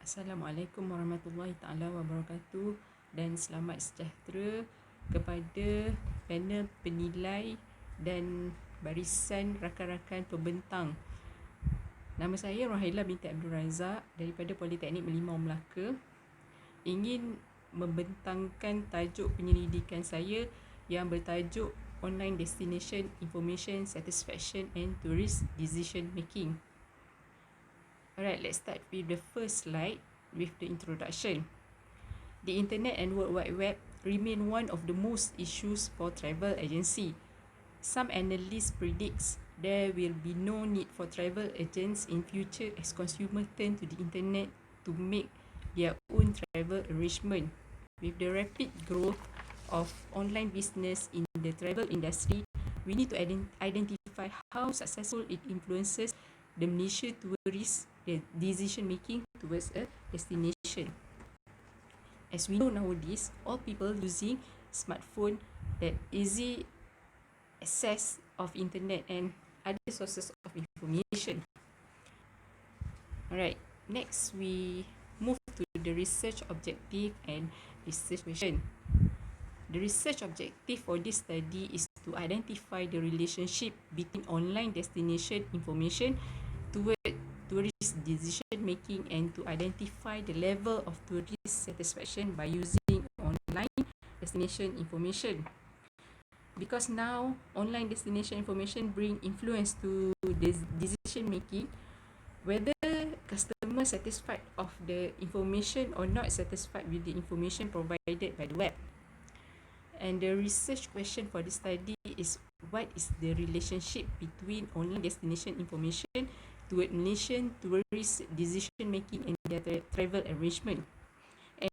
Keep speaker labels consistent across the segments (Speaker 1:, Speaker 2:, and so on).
Speaker 1: Assalamualaikum warahmatullahi taala wabarakatuh dan selamat sejahtera kepada panel penilai dan barisan rakan-rakan pembentang. Nama saya Rohaila binti Abdul Razak daripada Politeknik Merlimau Melaka. Ingin membentangkan tajuk penyelidikan saya yang bertajuk Online Destination Information Satisfaction and Tourist Decision Making. Alright, let's start with the first slide with the introduction. The Internet and World Wide Web remain one of the most issues for travel agency. Some analysts predicts there will be no need for travel agents in future as consumers turn to the Internet to make their own travel arrangement. With the rapid growth of online business in the travel industry, we need to identify how successful it influences the Malaysia tourist decision making towards a destination. As we know nowadays, all people using smartphone that easy access of internet and other sources of information. Alright, next we move to the research objective and research question. The research objective for this study is to identify the relationship between online destination information toward tourist decision making and to identify the level of tourist satisfaction by using online destination information. Because now online destination information bring influence to the decision making, whether customer satisfied of the information or not satisfied with the information provided by the web. And the research question for this study is, what is the relationship between online destination information toward Malaysian tourist decision making and their travel arrangement,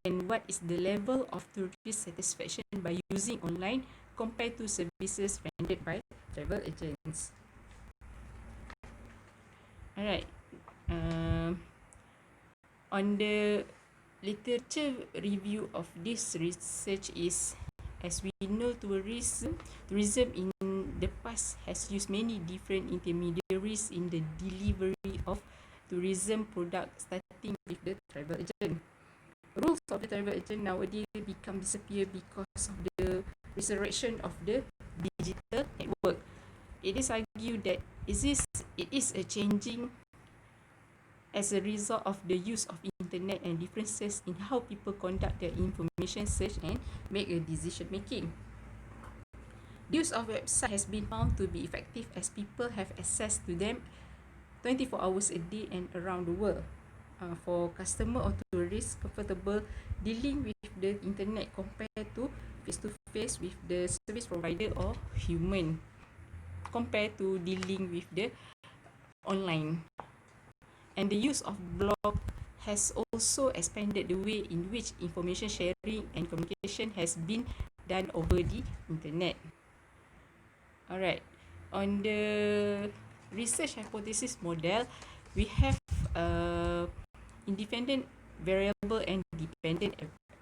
Speaker 1: and what is the level of tourist satisfaction by using online compared to services rendered by travel agents. Alright, on the literature review of this research is, as we know, tourism in the past has used many different intermediaries in the delivery of tourism products, starting with the travel agent. Roles of the travel agent nowadays become disappear because of the resurrection of the digital network. It is argued that it is a changing as a result of the use of internet and differences in how people conduct their information search and make a decision making. The use of website has been found to be effective as people have access to them 24 hours a day and around the world. For customer or tourists comfortable dealing with the internet compared to face-to-face with the service provider or human compared to dealing with the online. And the use of blog has also expanded the way in which information sharing and communication has been done over the internet. Alright, on the research hypothesis model, we have independent variable and dependent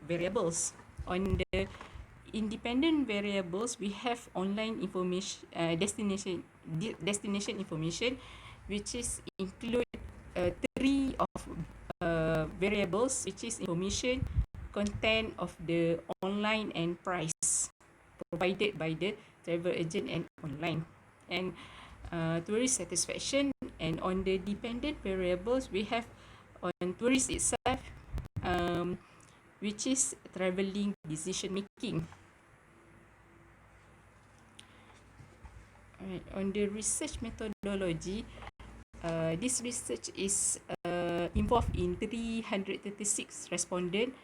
Speaker 1: variables. On the independent variables, we have online information, destination information, which is include three of variables, which is information, content of the online, and price provided by the travel agent and online, and tourist satisfaction. And on the dependent variables, we have on tourist itself, which is traveling decision making. Alright, on the research methodology, this research is involved in 336 respondents,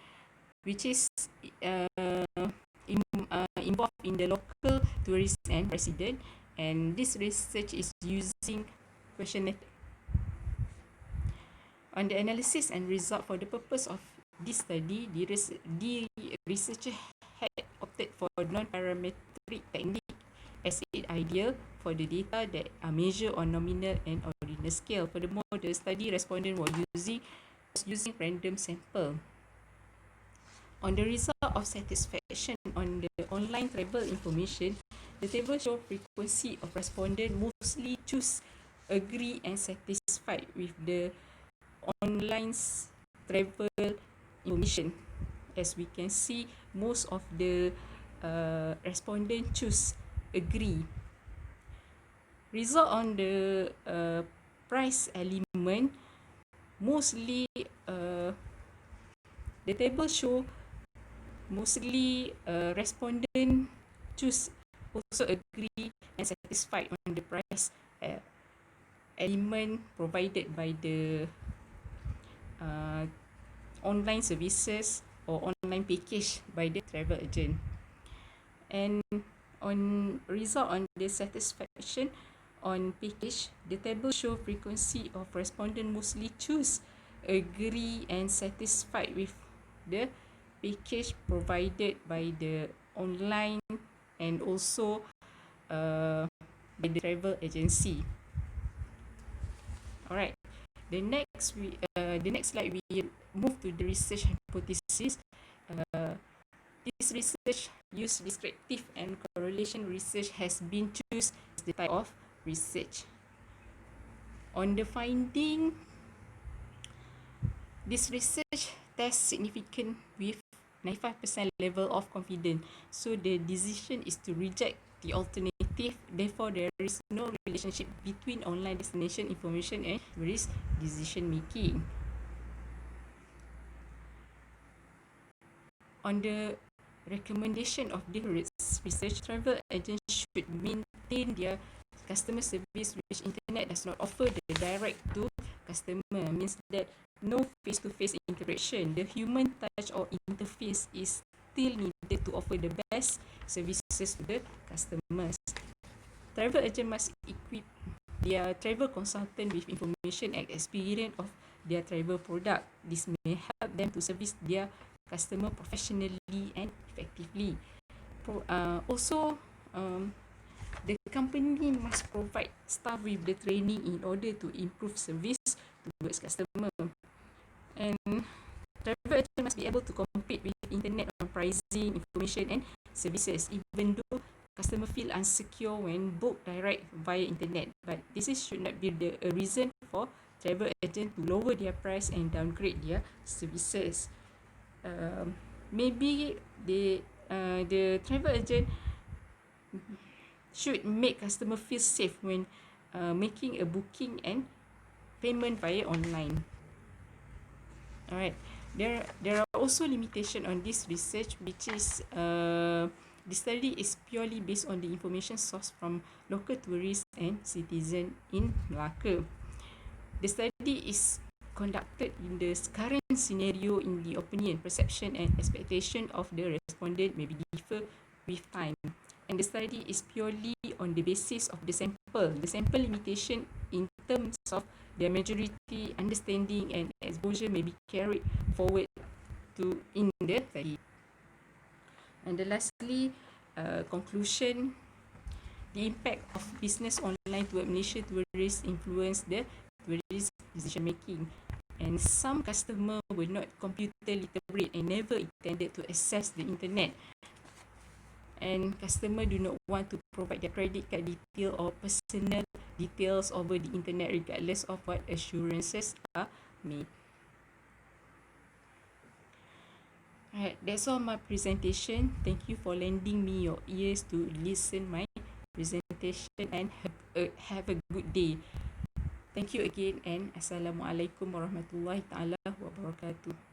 Speaker 1: which is involved in the local tourists and resident, and this research is using questionnaire. On the analysis and result, for the purpose of this study, the researcher had opted for non-parametric technique as it ideal for the data that are measured on nominal and ordinal scale. Furthermore, the study respondent was using random sample. On the result of satisfaction on the online travel information, the table show frequency of respondent mostly choose agree and satisfied with the online travel information. As we can see, most of the respondent choose agree. Result on the price element, mostly the table show mostly respondent choose also agree and satisfied on the price element provided by the online services or online package by the travel agent. And on result on the satisfaction on package, the table show frequency of respondent mostly choose agree and satisfied with the package provided by the online and also by the travel agency. Alright, the next slide we move to the research hypothesis. This research use descriptive and correlation research has been chosen as the type of research. On the finding, this research tests significant with 95% level of confidence. So the decision is to reject the alternative. Therefore, there is no relationship between online destination information and risk decision making. On the recommendation of the research, travel agents should maintain their customer service which internet does not offer the direct to customer. Means that no face-to-face interaction. The human touch or interface is still needed to offer the best services to the customers. Travel agent must equip their travel consultant with information and experience of their travel product. This may help them to service their customer professionally and effectively. The company must provide staff with the training in order to improve service towards customer. And travel agent must be able to compete with internet on pricing, information and services, even though customer feel insecure when booked direct via internet. But this should not be a reason for travel agent to lower their price and downgrade their services. Maybe the travel agent should make customer feel safe when making a booking and payment via online. Alright, there are also limitation on this research, which is the study is purely based on the information sourced from local tourists and citizens in Melaka. The study is conducted in the current scenario in the opinion, perception and expectation of the respondent may be differ with time. And the study is purely on the basis of the sample. The sample limitation in terms of their majority understanding and exposure may be carried forward to in the study. And lastly, conclusion, the impact of business online toward Malaysia tourists influence the tourist decision making. And some customers were not computer literate and never intended to access the internet. And customers do not want to provide their credit card detail or personal details over the internet regardless of what assurances are made. Alright, that's all my presentation. Thank you for lending me your ears to listen my presentation and have a good day. Thank you again and Assalamualaikum warahmatullahi taala wabarakatuh.